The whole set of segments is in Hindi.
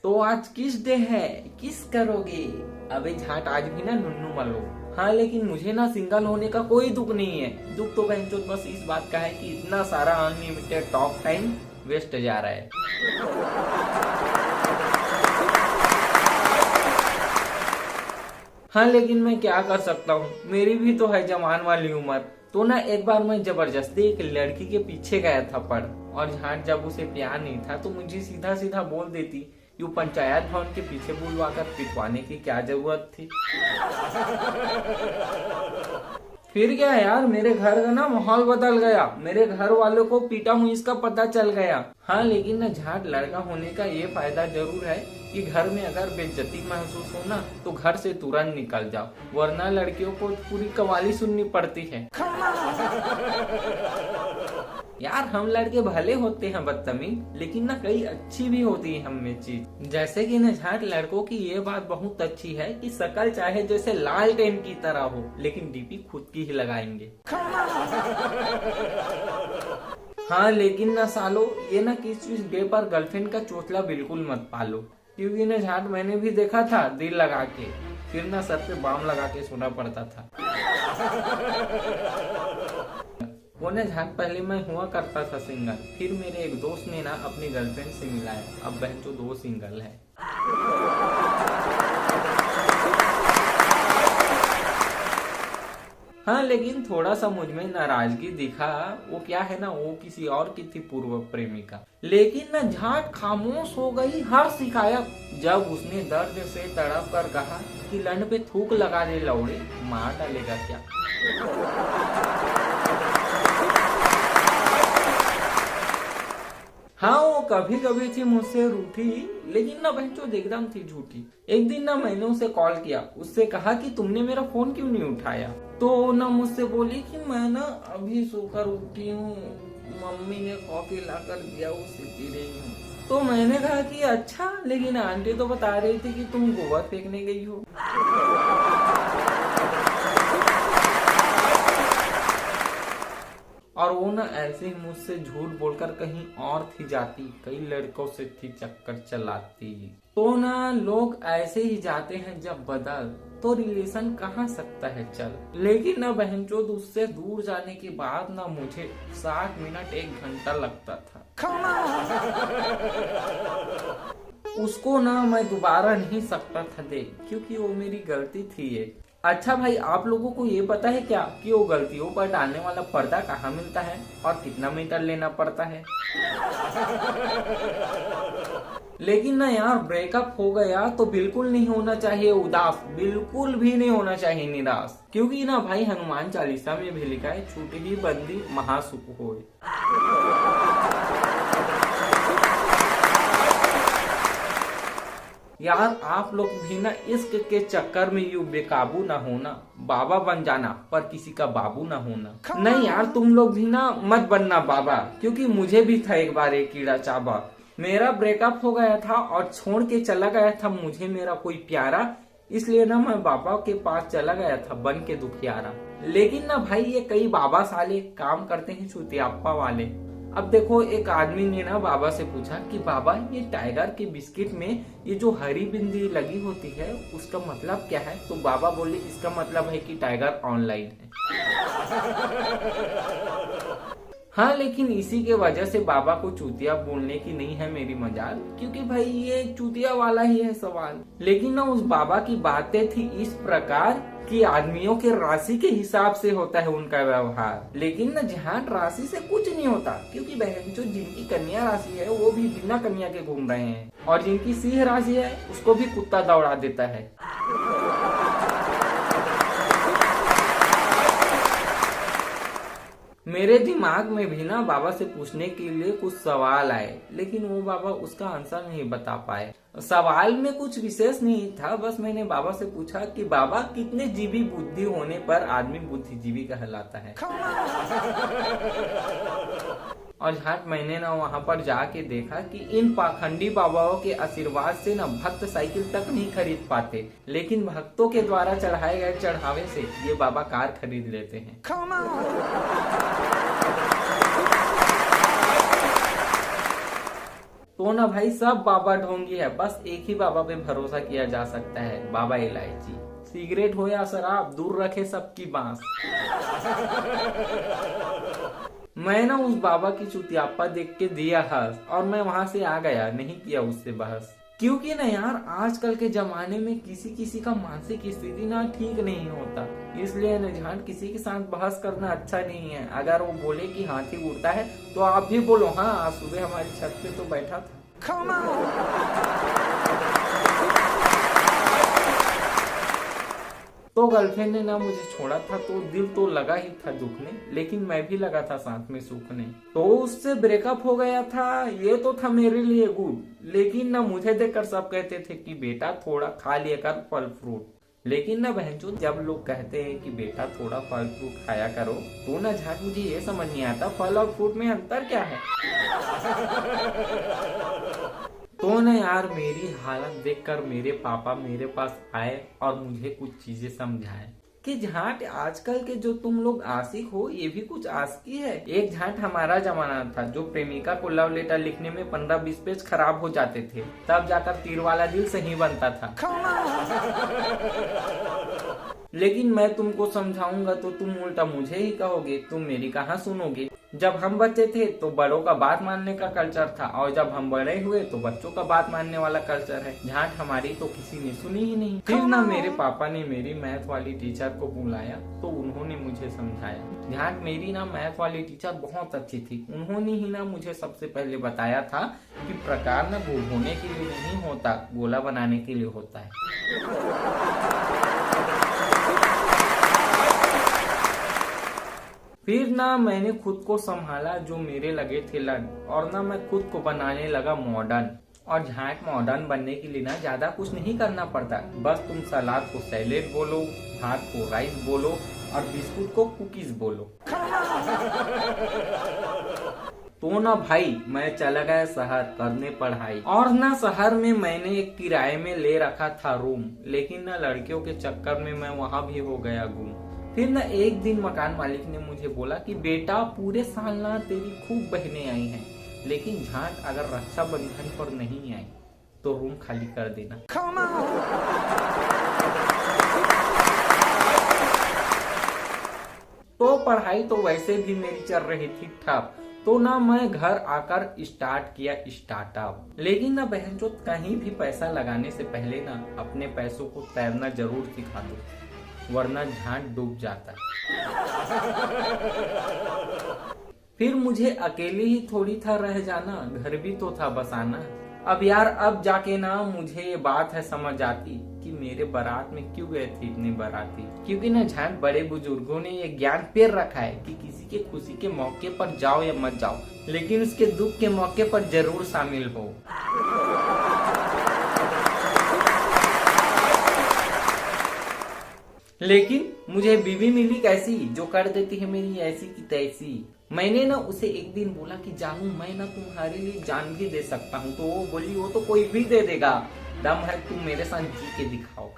तो आज किस डे है, किस करोगे? अबे झाट आज भी ना नुन्नू मलो। हाँ लेकिन मुझे ना सिंगल होने का कोई दुख नहीं है। दुख तो बहनचोद बस इस बात का है कि इतना सारा अनलिमिटेड टॉक टाइम वेस्ट जा रहा है। हाँ लेकिन मैं क्या कर सकता हूँ, मेरी भी तो है जवान वाली उम्र। तो ना एक बार मैं जबरदस्ती एक लड़की के पीछे गया था पढ़, और झाट जब उसे प्यार नहीं था तो मुझे सीधा सीधा बोल देती, यूं पंचायत भवन के पीछे बुलवा कर पिटवाने की क्या जरूरत थी। फिर क्या यार, मेरे घर का ना माहौल बदल गया, मेरे घर वालों को पीटा हूँ इसका पता चल गया। हाँ लेकिन ना झाट लड़का होने का ये फायदा जरूर है कि घर में अगर बेइज्जती महसूस हो ना तो घर से तुरंत निकल जाओ, वरना लड़कियों को पूरी कवाली सुननी पड़ती है। यार हम लड़के भले होते हैं बदतमीज, लेकिन ना कई अच्छी भी होती है हम में चीज। जैसे कि ना झाट लड़कों की ये बात बहुत अच्छी है कि शकल चाहे जैसे लालटेन की तरह हो, लेकिन डीपी खुद की ही लगाएंगे। हाँ लेकिन ना सालो ये ना किस डे पर गर्लफ्रेंड का चोचला बिल्कुल मत पालो, क्योंकि ना झाट मैंने भी देखा था दिल लगा के, फिर ना सर पे बाम लगा के सोना पड़ता था। वो ना झाट पहले मैं हुआ करता था सिंगल, फिर मेरे एक दोस्त ने ना अपनी गर्लफ्रेंड से मिलाया, अब बहन जो दो सिंगल है। हाँ लेकिन थोड़ा सा मुझ में नाराजगी दिखा, वो क्या है ना, वो किसी और की थी पूर्व प्रेमिका। लेकिन ना झाट खामोश हो गई हर शिकायत जब उसने दर्द से तड़प कर कहा कि लंड पे थूक लगा दे लौड़े, मार डालेगा क्या। हाँ वो कभी कभी थी मुझसे रूठी, लेकिन ना बहनचोद एकदम थी झूठी। एक दिन ना मैंने उसे कॉल किया, उससे कहा कि तुमने मेरा फोन क्यों नहीं उठाया। तो ना मुझसे बोली कि मैं ना अभी सोकर उठी हूँ, मम्मी ने कॉफी लाकर दिया उसे पी रही हूँ। तो मैंने कहा कि अच्छा, लेकिन आंटी तो बता रही थी कि तुम गोबर फेंकने गई हो। और वो ना ऐसे ही मुझसे झूठ बोलकर कहीं और थी जाती, कई लड़कों से थी चक्कर चलाती। तो ना लोग ऐसे ही जाते हैं जब बदल, तो रिलेशन कहाँ सकता है चल। लेकिन ना बहनचोद उससे दूर जाने के बाद ना मुझे 60 मिनट 1 घंटा लगता था। उसको ना मैं दोबारा नहीं सकता था देख, क्योंकि वो मेरी गलती थी ये। अच्छा भाई, आप लोगों को ये पता है क्या कि वो गलतियों पर डालने वाला पर्दा कहाँ मिलता है और कितना मीटर लेना पड़ता है? लेकिन ना यार ब्रेकअप हो गया तो बिल्कुल नहीं होना चाहिए उदास, बिल्कुल भी नहीं होना चाहिए निराश, क्योंकि ना भाई हनुमान चालीसा में भी लिखा है, छूट ही बंदी महासुख होए। यार आप लोग भी ना इश्क के चक्कर में यूं बेकाबू ना होना, बाबा बन जाना पर किसी का बाबू ना होना। नहीं यार तुम लोग भी ना मत बनना बाबा, क्योंकि मुझे भी था एक बार एक कीड़ा चाबा। मेरा ब्रेकअप हो गया था और छोड़ के चला गया था मुझे मेरा कोई प्यारा, इसलिए ना मैं बाबा के पास चला गया था बन के दुखियारा। लेकिन ना भाई ये कई बाबा साले काम करते हैं चुतियाप्पा वाले। अब देखो एक आदमी ने ना बाबा से पूछा कि बाबा ये टाइगर के बिस्किट में ये जो हरी बिंदी लगी होती है उसका मतलब क्या है। तो बाबा बोले इसका मतलब है कि टाइगर ऑनलाइन है। हाँ लेकिन इसी के वजह से बाबा को चूतिया बोलने की नहीं है मेरी मजाल, क्योंकि भाई ये चूतिया वाला ही है सवाल। लेकिन ना उस बाबा की बातें थी इस प्रकार कि आदमियों के राशि के हिसाब से होता है उनका व्यवहार, लेकिन ना झाट राशि से कुछ नहीं होता, क्योंकि बहन जो जिनकी कन्या राशि है वो भी बिना कन्या के घूम रहे हैं, और जिनकी सिंह राशि है उसको भी कुत्ता दौड़ा देता है। मेरे दिमाग में भी ना बाबा से पूछने के लिए कुछ सवाल आए, लेकिन वो बाबा उसका आंसर नहीं बता पाए। सवाल में कुछ विशेष नहीं था, बस मैंने बाबा से पूछा कि बाबा कितने जीबी बुद्धि होने पर आदमी बुद्धिजीवी कहलाता है। और झाट मैंने ना वहाँ पर जाके देखा कि इन पाखंडी बाबाओं के आशीर्वाद से ना भक्त साइकिल तक नहीं खरीद पाते, लेकिन भक्तों के द्वारा चढ़ाए गए चढ़ावे से ये बाबा कार खरीद लेते हैं। तो ना भाई सब बाबा ढोंगी है, बस एक ही बाबा पे भरोसा किया जा सकता है, बाबा इलायची। सिगरेट हो या शराब, दूर रखे सबकी बांस। मैं ना उस बाबा की चुतियापा देख के दिया हंस और मैं वहां से आ गया, नहीं किया उससे बहस। क्योंकि ना यार आजकल के जमाने में किसी किसी का मानसिक स्थिति ना ठीक नहीं होता, इसलिए न जान किसी के साथ बहस करना अच्छा नहीं है। अगर वो बोले कि हाथी उड़ता है तो आप भी बोलो हाँ, आज सुबह हमारी छत पे तो बैठा था। तो गर्लफ्रेंड ने ना मुझे छोड़ा था तो दिल तो लगा ही था दुखने, लेकिन मैं भी लगा था साथ में सूखने। तो उससे ब्रेकअप हो गया था, ये तो था मेरे लिए गुड, लेकिन ना मुझे देखकर सब कहते थे कि बेटा थोड़ा खा लिया कर फल फ्रूट। लेकिन ना बहनचोद जब लोग कहते हैं कि बेटा थोड़ा फल फ्रूट खाया करो, तो ना झाट मुझे ये समझ नहीं आता फल और फ्रूट में अंतर क्या है। तो ना यार मेरी हालत देखकर मेरे पापा मेरे पास आए और मुझे कुछ चीजें समझाए कि झाट आजकल के जो तुम लोग आशिक हो ये भी कुछ आशिकी है। एक झाट हमारा जमाना था जो प्रेमिका को लव लेटर लिखने में 15-20 पेज खराब हो जाते थे, तब जाकर तीर वाला दिल सही बनता था। लेकिन मैं तुमको समझाऊंगा तो तुम उल्टा मुझे ही कहोगे, तुम मेरी कहाँ सुनोगे। जब हम बच्चे थे तो बड़ों का बात मानने का कल्चर था, और जब हम बड़े हुए तो बच्चों का बात मानने वाला कल्चर है। झांट हमारी तो किसी ने सुनी ही नहीं। फिर ना मेरे पापा ने मेरी मैथ वाली टीचर को बुलाया तो उन्होंने मुझे समझाया। झांट मेरी ना मैथ वाली टीचर बहुत अच्छी थी, उन्होंने ही ना मुझे सबसे पहले बताया था कि प्रकार ना गोल होने के लिए नहीं होता, गोला बनाने के लिए होता है। फिर ना मैंने खुद को संभाला जो मेरे लगे थे लड़, और ना मैं खुद को बनाने लगा मॉडर्न। और झांट मॉडर्न बनने के लिए ना ज्यादा कुछ नहीं करना पड़ता, बस तुम सलाद को सैलेड बोलो, भात को राइस बोलो और बिस्कुट को कुकीज बोलो। तो ना भाई मैं चला गया शहर करने पढ़ाई, और ना शहर में मैंने एक किराए में ले रखा था रूम, लेकिन ना लड़कियों के चक्कर में मैं वहाँ भी हो गया गुम। फिर ना एक दिन मकान मालिक ने मुझे बोला कि बेटा पूरे साल ना तेरी खूब बहनें आई हैं, लेकिन झांट अगर रक्षाबंधन पर नहीं आई तो रूम खाली कर देना। तो पढ़ाई तो वैसे भी मेरी चल रही थी ठप, तो ना मैं घर आकर स्टार्ट किया स्टार्टअप। लेकिन ना बहनचोद कहीं भी पैसा लगाने से पहले ना अपने पैसों को तैरना जरूर सिखा दो, वरना झांट डूब जाता है। फिर मुझे अकेले ही थोड़ी था रह जाना, घर भी तो था बसाना। अब यार अब जाके ना मुझे ये बात है समझ आती कि मेरे बारात में क्यों गए थे इतने बाराती। क्योंकि ना झांट बड़े बुजुर्गों ने ये ज्ञान पेर रखा है कि किसी के खुशी के मौके पर जाओ या मत जाओ, लेकिन उसके दुख के मौके पर जरूर शामिल हो। लेकिन मुझे बीवी मिली कैसी जो कर देती है मेरी ऐसी की तैसी। मैंने ना उसे एक दिन बोला कि जानू मैं ना तुम्हारे लिए जान भी दे सकता हूँ, तो वो बोली वो तो कोई भी दे देगा, दम है तुम मेरे साथ जी के दिखाओ।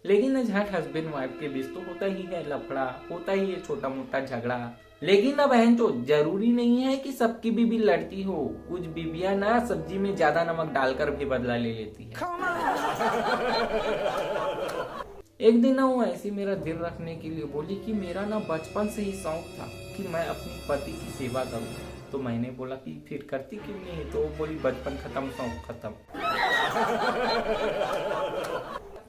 लेकिन झांट हस्बैंड वाइफ के बीच तो होता ही है लफड़ा, होता ही है छोटा मोटा झगड़ा। लेकिन ना बहन तो जरूरी नहीं है कि सबकी बीबी लड़ती हो, कुछ बीबियां ना सब्जी में ज्यादा नमक डालकर भी बदला ले लेती है। एक दिन ना वो ऐसी मेरा दिल रखने के लिए बोली कि मेरा ना बचपन से ही शौक था कि मैं अपनी पति की सेवा करूं। तो मैंने बोला कि फिर करती क्यों नहीं है, तो वो बोली बचपन खत्म शौक खत्म।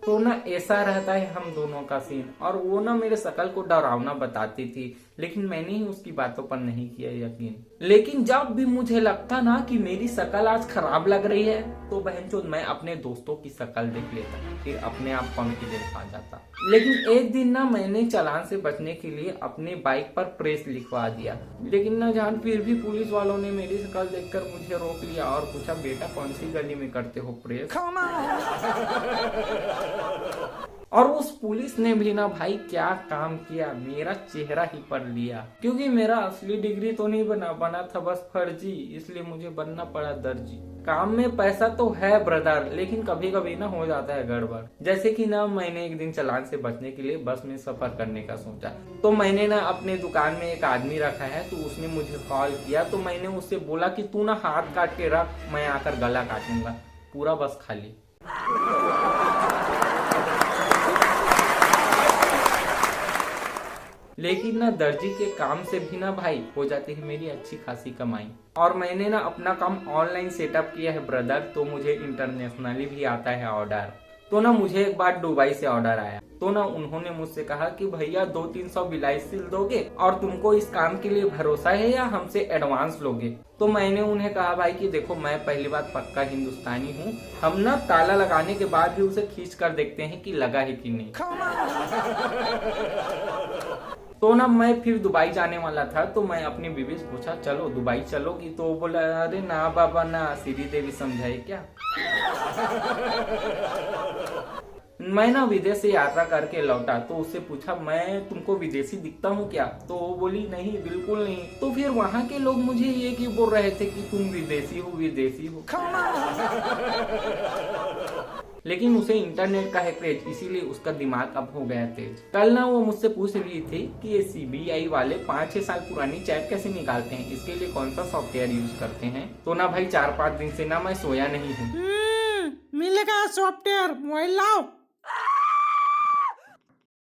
तो ना ऐसा रहता है हम दोनों का सीन। और वो ना मेरे शकल को डरावना बताती थी, लेकिन मैंने ही उसकी बातों पर नहीं किया यकीन। लेकिन जब भी मुझे लगता ना कि मेरी शकल आज खराब लग रही है, तो बहनचोद मैं अपने दोस्तों की शकल देख लेता, फिर अपने आप कॉन्फिडेंस आ जाता। लेकिन एक दिन ना मैंने चालान से बचने के लिए अपने बाइक पर प्रेस लिखवा दिया, लेकिन ना जान फिर भी पुलिस वालों ने मेरी शकल देखकर मुझे रोक लिया और पूछा बेटा कौन सी गली में करते हो प्रेस। और उस पुलिस ने भी ना भाई क्या काम किया, मेरा चेहरा ही पढ़ लिया। क्योंकि मेरा असली डिग्री तो नहीं बना था बस फर्जी, इसलिए मुझे बनना पड़ा दर्जी। काम में पैसा तो है ब्रदर, लेकिन कभी कभी ना हो जाता है गड़बड़। जैसे कि ना मैंने एक दिन चालान से बचने के लिए बस में सफर करने का सोचा, तो मैंने ना अपने दुकान में एक आदमी रखा है, तो उसने मुझे कॉल किया, तो मैंने उससे बोला कि तू ना हाथ काट के रख, मैं आकर गला काटूंगा। पूरा बस खाली। लेकिन ना दर्जी के काम से भी ना भाई हो जाती है मेरी अच्छी खासी कमाई। और मैंने ना अपना काम ऑनलाइन सेटअप किया है ब्रदर, तो मुझे इंटरनेशनली भी आता है ऑर्डर। तो ना मुझे एक बार दुबई से ऑर्डर आया, तो ना उन्होंने मुझसे कहा कि भैया 200-300 ब्लाउज सिल दोगे और तुमको इस काम के लिए भरोसा है या हमसे एडवांस लोगे। तो मैंने उन्हें कहा भाई कि देखो मैं पहली बात पक्का हिंदुस्तानी हूँ, हम ना ताला लगाने के बाद भी उसे खींच कर देखते हैं कि लगा है कि नहीं। तो ना मैं फिर दुबई जाने वाला था, तो मैं अपनी बीवी से पूछा चलो दुबई चलोगी, तो वो बोला अरे ना बाबा ना, श्री देवी समझाए क्या। मैं ना विदेश से यात्रा करके लौटा, तो उससे पूछा मैं तुमको विदेशी दिखता हूँ क्या, तो वो बोली नहीं बिल्कुल नहीं। तो फिर वहाँ के लोग मुझे ये क्यों बोल रहे थे कि तुम विदेशी हो विदेशी हो। लेकिन उसे इंटरनेट का है क्रेज, इसीलिए उसका दिमाग अब हो गया तेज। कल ना वो मुझसे पूछ रही थी कि ये CBI वाले 5-6 साल पुरानी चैट कैसे निकालते हैं, इसके लिए कौन सा सॉफ्टवेयर यूज करते हैं। तो ना भाई 4-5 दिन से ना मैं सोया नहीं हूँ। मिलेगा सॉफ्टवेयर, मोबाइल लाओ।